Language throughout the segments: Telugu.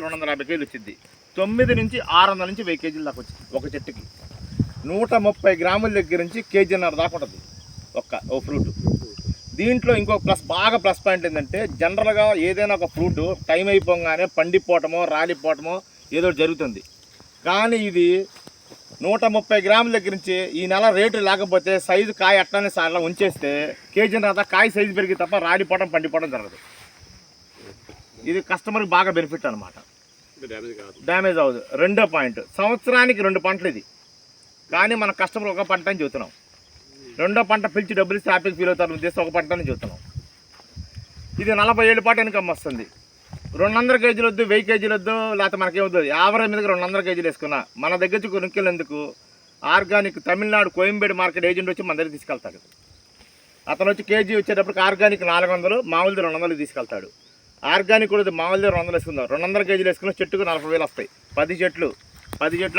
నుంచి 250 కేజీలు వచ్చింది. 9 నుంచి 600 నుంచి 1000 కేజీల దాకా వచ్చింది ఒక చెట్టుకి. 130 గ్రాముల దగ్గర నుంచి కేజీన్నర దాకా ఉంటుంది ఓ ఫ్రూట్. దీంట్లో ఇంకో బాగా ప్లస్ పాయింట్ ఏంటంటే, జనరల్గా ఏదైనా ఒక ఫ్రూట్ టైం అయిపోగానే పండిపోవటమో రాలిపోవటమో ఏదో జరుగుతుంది. కానీ ఇది 130 గ్రాముల దగ్గర నుంచి ఈ నెల రేటు లేకపోతే సైజు కాయ అట్లనే అలా ఉంచేస్తే కేజీన్నర కాయ సైజు పెరిగి తప్ప రాలిపోవడం పండిపోవడం జరగదు. ఇది కస్టమర్కి బాగా బెనిఫిట్ అనమాట, డ్యామేజ్ అవ్వదు. రెండో పాయింట్, సంవత్సరానికి 2 పంటలు ఇది. కానీ మన కస్టమర్ ఒక పంట అని చెబుతున్నాం. రెండో పంట పిలిచి డబ్బులు ఇస్తే హ్యాపీగా ఫీల్ అవుతారు, చేస్తే ఒక పంట అని చెబుతున్నాం. ఇది 40 ఏళ్ళ పాటు ఇన్కమ్ వస్తుంది. 200 కేజీలు వద్దు, 1000 కేజీలు వద్దు, లేకపోతే మనకేమొద్దు, యావరేజ్ మీదకి 200 కేజీలు వేసుకున్నా మన దగ్గర నుంచి కొనుక్కెళ్ళేందుకు organic Tamil Nadu Koyambedu market agent వచ్చి మన దగ్గర తీసుకెళ్తాడు. అతను వచ్చి కేజీ వచ్చేటప్పటికి ఆర్గానిక్ 400, మామూలుది 200 తీసుకెళ్తాడు. ఆర్గానిక్ కూడా మామూలుది 200 వేసుకుందాం. 200 కేజీలు వేసుకున్న చెట్టుకు 40,000 వస్తాయి. 10 చెట్లు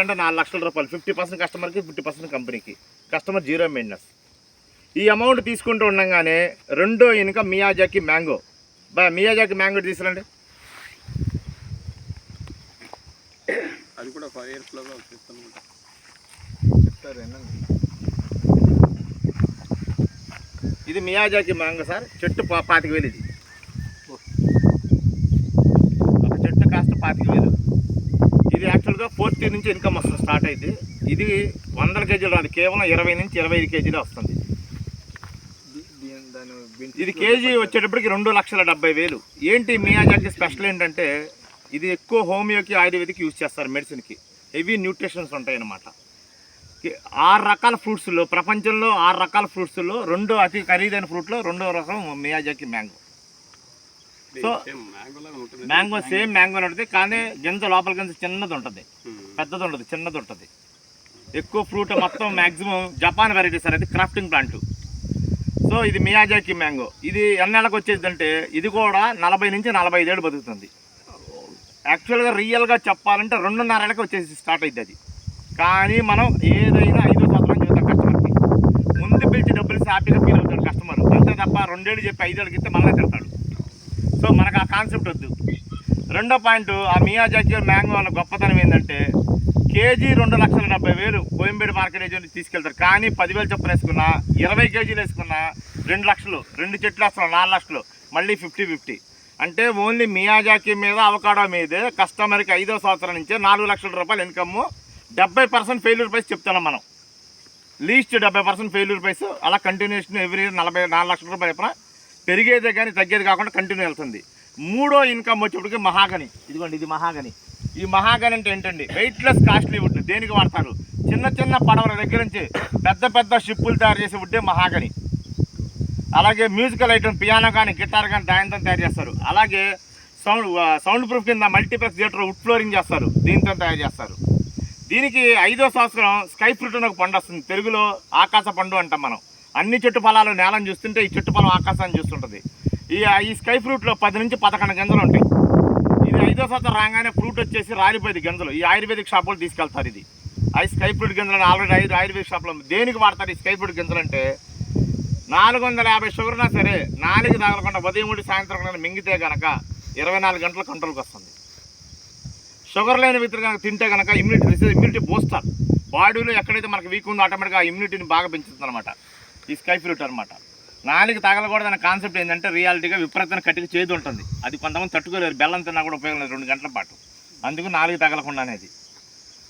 అంటే 4 లక్షల రూపాయలు. 50% కస్టమర్కి, 50% కంపెనీకి. Customer zero maintenance. ఈ అమౌంట్ తీసుకుంటూ ఉండగానే రెండో income Miyazaki mango. Miyazaki mango తీసుకురండి. అది కూడా 5 ఇయర్స్లో చెప్తారు. ఇది మియాజాకి మ్యాంగో సార్. చెట్టు 25,000. ఇది ఒక చెట్టు కాస్ట్ 25,000. ఇది యాక్చువల్గా 40 నుంచి ఇన్కమ్ వస్తుంది స్టార్ట్ అయితే. ఇది 100 కేజీలు రాదు, కేవలం 20 నుంచి 25 కేజీలు వస్తుంది. ఇది కేజీ వచ్చేటప్పటికి 2,70,000. ఏంటి మియాజాకి స్పెషల్ ఏంటంటే, ఇది ఎక్కువ హోమియోకి ఆయుర్వేదిక్ యూజ్ చేస్తారు, మెడిసిన్కి. హెవీ న్యూట్రిషన్స్ ఉంటాయి అన్నమాట. 6 రకాల ఫ్రూట్స్లో, ప్రపంచంలో 6 రకాల ఫ్రూట్స్లో అతి ఖరీదైన ఫ్రూట్లో 2వ రకం Miyazaki mango. So mango same mango ఉంటుంది, కానీ గింజ లోపల గింజ చిన్నది ఉంటుంది, పెద్దది ఉండదు, చిన్నది ఉంటుంది. ఎక్కువ ఫ్రూట్ మొత్తం మ్యాక్సిమం జపాన్ వెరైటీ సార్. అది క్రాఫ్టింగ్ ప్లాంట్. సో ఇది మియాజాకి మ్యాంగో. ఇది ఎన్నేళ్ళకి వచ్చేదంటే, ఇది కూడా 40 నుంచి 45 ఏళ్ళు బతుకుతుంది. యాక్చువల్గా రియల్గా చెప్పాలంటే 2.5 ఏళ్ళకి వచ్చేసి స్టార్ట్ అవుతుంది అది. కానీ మనం ఏదైనా 5వ సంవత్సరం చూద్దాం కస్టమర్కి. ముందు పిలిచి డబ్బులు హ్యాపీగా ఫీల్ అవుతాడు కస్టమర్. అంతే తప్ప 2 ఏళ్ళు చెప్పి 5 ఏళ్ళకి ఇస్తే మళ్ళీ తింటాడు. సో మనకు ఆ కాన్సెప్ట్ వద్దు. రెండో పాయింట్, ఆ మియాజాకి మ్యాంగో వల్ల గొప్పతనం ఏంటంటే, కేజీ 2,70,000 కోయంబేడు మార్కెట్ ఏజెంట్ తీసుకెళ్తారు. కానీ 10,000 చొప్పున వేసుకున్నా, 20 కేజీలు వేసుకున్నా 2 లక్షలు, 2 చెట్లు వేస్తున్నాం 4 లక్షలు, మళ్ళీ 50-50. అంటే ఓన్లీ మియాజాకి మీద, అవకాడో మీదే కస్టమర్కి 5వ సంవత్సరం నుంచే 4 లక్షల రూపాయలు ఇన్కమ్. 70% ఫెయిల్యూర్ ప్రైస్ చెప్తున్నాం మనం. Least 70% failure price. అలా కంటిన్యూషన్ ఎవ్రీ 4 లక్షల రూపాయలు ఎప్పుడైనా పెరిగేదే కానీ తగ్గేది కాకుండా కంటిన్యూ వెళ్తుంది. మూడో ఇన్కమ్ వచ్చేప్పటికి మహాగని. ఇదిగోండి, ఇది మహాగని. ఈ మహాగని అంటే ఏంటండి, వెయిట్లెస్ కాస్ట్లీ వుడ్. దేనికి వాడతారు? చిన్న పడవల దగ్గర నుంచి పెద్ద షిప్పులు తయారు చేసే వుడ్డే మహాగని. అలాగే మ్యూజికల్ ఐటమ్, పియానో కానీ, గిటార్ కానీ దానితో తయారు చేస్తారు. అలాగే సౌండ్ ప్రూఫ్ కింద మల్టీప్లెక్స్ థియేటర్ వుడ్ ఫ్లోరింగ్ చేస్తారు, దీంతో తయారు చేస్తారు. దీనికి 5వ సంవత్సరం స్కై ఫ్రూట్ అని ఒక పండు వస్తుంది. తెలుగులో ఆకాశ పండు అంటాం మనం. అన్ని చెట్టు ఫలాలు నేలను చూస్తుంటే ఈ చెట్టు ఫలం ఆకాశాన్ని చూస్తుంటుంది. ఈ స్కై ఫ్రూట్లో 10 నుంచి 11 గింజలు ఉంటాయి. ఇది 5వ సంవత్సరం రాగానే ఫ్రూట్ వచ్చేసి రాలిపోయింది గింజలు. ఈ ఆయుర్వేదిక్ షాపులు తీసుకెళ్తారు. ఇది స్కై ఫ్రూట్ గింజలు ఆల్రెడీ ఆయుర్వేదిక్ షాప్లో. దేనికి వాడతారు ఈ స్కై ఫ్రూట్ గింజలు అంటే, 450 షుగర్ ఉన్నా సరే 4 తగలకుండా ఉదయం ఉండి సాయంత్రం కనుక మింగితే కనుక 24 గంటల కంట్రోల్కి వస్తుంది. షుగర్ లేని వ్యక్తులు కనుక తింటే కనుక ఇమ్యూనిటీ బూస్టర్. బాడీలో ఎక్కడైతే మనకు వీక్ ఉందో ఆటోమేటిక్గా ఇమ్యూనిటీని బాగా పెంచుతుంది అనమాట ఈ స్కై ఫ్రూట్ అనమాట. 4 తగలకూడదన్న కాన్సెప్ట్ ఏంటంటే, రియాలిటీగా విపరీతమైన కట్టికి చేదు ఉంటుంది. అది కొంతమంది తట్టుకోలేరు, బెల్లం తిన్నా కూడా ఉపయోగం లేదు 2 గంటల పాటు. అందుకు 4 తగలకుండా అనేది.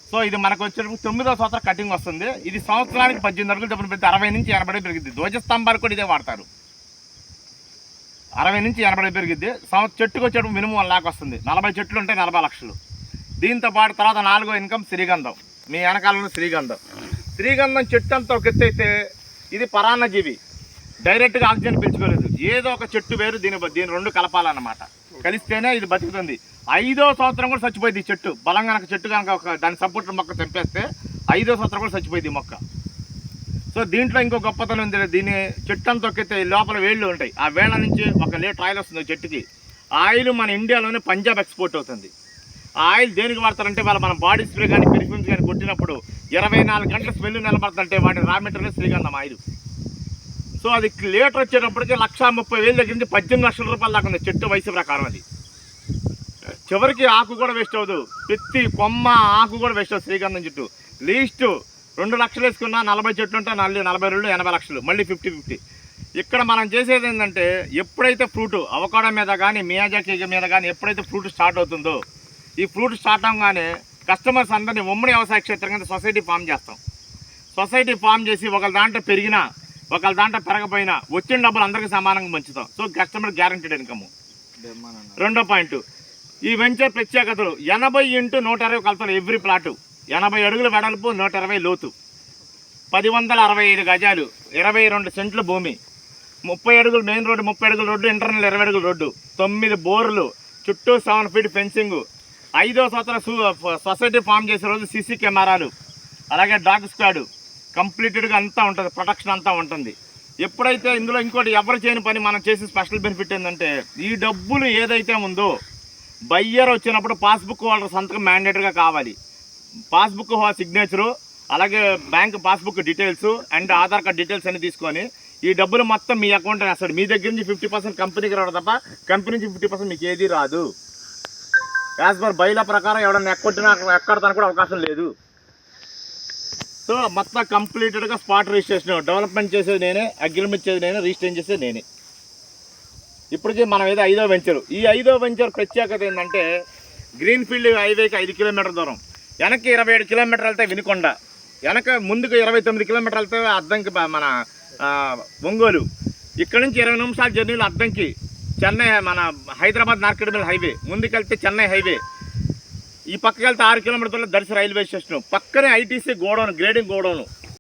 సో ఇది మనకు వచ్చేటప్పుడు 9వ సంవత్సరం కటింగ్ వస్తుంది. ఇది సంవత్సరానికి 18 అడుగులు డబ్బులు పెడితే 60 నుంచి 80 పెరిగింది. ధ్వజస్తంభాలు కూడా ఇదే వాడతారు. 60 నుంచి 80 పెరిగిద్ది. చెట్టుకు వచ్చేటప్పుడు మినిమం 1 లాక్ వస్తుంది. 40 చెట్లు ఉంటే 40 లక్షలు. దీంతో పాటు తర్వాత 4వ ఇన్కమ్ శ్రీగంధం. మీ వెనకాలంలో శ్రీగంధం చెట్టు అంతా ఒక ఎత్తు అయితే, ఇది పరాన్నజీవి. డైరెక్ట్గా ఆక్సిజన్ పీల్చుకోలేదు. ఏదో ఒక చెట్టు వేరు దీని 2 కలపాలన్నమాట. కలిస్తేనే ఇది బతుకుతుంది. 5వ సంవత్సరం కూడా చచ్చిపోయింది ఈ చెట్టు. బలం కనుక చెట్టు కనుక దాని సపోర్ట్ మొక్క తెంపేస్తే 5వ సంవత్సరం కూడా చచ్చిపోయింది మొక్క. సో దీంట్లో ఇంకో గొప్పతనం ఉంది. దీని చెట్టు అంతా తొక్కితే లోపల వేళ్ళు ఉంటాయి. ఆ వేళ్ళ నుంచి 1 లీటర్ ఆయిల్ వస్తుంది చెట్టుకి. ఆయిల్ మన ఇండియాలోనే పంజాబ్ ఎక్స్పోర్ట్ అవుతుంది. ఆ ఆయిల్ దేనికి వాడతారంటే, వాళ్ళ మన బాడీ స్ప్రే కానీ పెర్ఫ్యూమ్స్ కానీ కొట్టినప్పుడు 24 గంటల స్మెల్ నిలబడుతుంటే వాటి రా మెటీరియల్ శ్రీగంధం ఆయిల్. సో అది లీటర్ వచ్చేటప్పటికి 1,30,000 దగ్గర నుంచి 18 లక్షల రూపాయల దాకా ఉంది చెట్టు వయసు ప్రకారం. అది చివరికి ఆకు కూడా వేస్ట్ అవ్వదు, ప్రతి కొమ్మ ఆకు కూడా వేస్ట్ అవ్వదు. శ్రీగంధం చెట్టు లీస్ట్ 2 లక్షలు వేసుకున్నా 40 చెట్లు ఉంటే 42 80 లక్షలు, మళ్ళీ 50-50. ఇక్కడ మనం చేసేది ఏంటంటే ఎప్పుడైతే ఫ్రూట్ అవకాడో మీద కానీ మియాజాకి మీద కానీ ఎప్పుడైతే ఫ్రూట్ స్టార్ట్ అవుతుందో, ఈ ఫ్రూట్ స్టార్ట్ అవ్వగానే కస్టమర్స్ అందరినీ ఉమ్మడి వ్యవసాయ క్షేత్రం కింద సొసైటీ ఫామ్ చేస్తాం. సొసైటీ ఫామ్ చేసి ఒకళ్ళ దాంట్లో పెరిగినా ఒకళ్ళ దాంట్లో పెరగపోయినా వచ్చిన డబ్బులు అందరికీ సమానంగా పంచుతాం. So customer guaranteed income. రెండో పాయింట్, ఈ వెంచర్ ప్రత్యేకతలు 80x120 కలుతారు ఎవ్రీ ప్లాటు. 80 అడుగుల వెడల్పు, 120 లోతు, 1065 గజాలు, 22 సెంట్ల భూమి, 30 అడుగులు మెయిన్ రోడ్డు, 30 అడుగుల రోడ్డు, ఇంటర్నల్ 20 అడుగుల రోడ్డు, 9 బోర్లు, చుట్టూ 7 ఫీట్ ఫెన్సింగ్, 5వ సంవత్సరం సొసైటీ ఫామ్ చేసే రోజు సీసీ కెమెరాలు, అలాగే డాగ్ స్క్వాడ్ కంప్లీటెడ్గా అంతా ఉంటుంది, ప్రొటెక్షన్ అంతా ఉంటుంది. ఎప్పుడైతే ఇందులో ఇంకోటి ఎవరు చేయని పని మనం చేసే స్పెషల్ బెనిఫిట్ ఏంటంటే ఈ డబ్బులు ఏదైతే ఉందో బయ్యర్ వచ్చినప్పుడు పాస్బుక్ వాళ్ళ సంతకం మ్యాండేటరీగా కావాలి. పాస్బుక్ సిగ్నేచరు, అలాగే bank passbook details and Aadhaar card details అన్ని తీసుకొని ఈ డబ్బులు మొత్తం మీ అకౌంట్ వేస్తాడు. మీ దగ్గర నుంచి 50% కంపెనీకి రావడం తప్ప కంపెనీ నుంచి 50% మీకు ఏది రాదు. యాజ్ పర్ బైలా ప్రకారం ఎవడన్నా ఎక్కడతానికి కూడా అవకాశం లేదు. సో మొత్తం కంప్లీటెడ్గా స్పాట్ రిజిస్ట్రేషన్, డెవలప్మెంట్ చేసేది నేనే, అగ్రిమెంట్ చేసేది నేనే, రిజిస్ట్రేషన్ చేసేది నేనే. ఇప్పటికీ మనం ఏదో 5వ వెంచర్. ఈ 5వ వెంచర్ ప్రత్యేకత ఏంటంటే గ్రీన్ఫీల్డ్ హైవేకి 5 కిలోమీటర్ల దూరం, వెనక్కి 27 కిలోమీటర్లు వెళ్తే వినుకొండ, వెనక ముందుకు 29 కిలోమీటర్లు వెళ్తే అద్దంకి మన ఒంగోలు, ఇక్కడ నుంచి 20 నిమిషాల జర్నీలో అద్దంకి, చెన్నై మన హైదరాబాద్ నార్కెట్మిల్ హైవే, ముందుకెళ్తే చెన్నై హైవే, ఈ పక్కకి వెళ్తే 6 కిలోమీటర్ల దర్శి రైల్వే స్టేషన్, పక్కనే ఐటీసీ గోడౌన్, గ్రేడింగ్ గోడౌన్,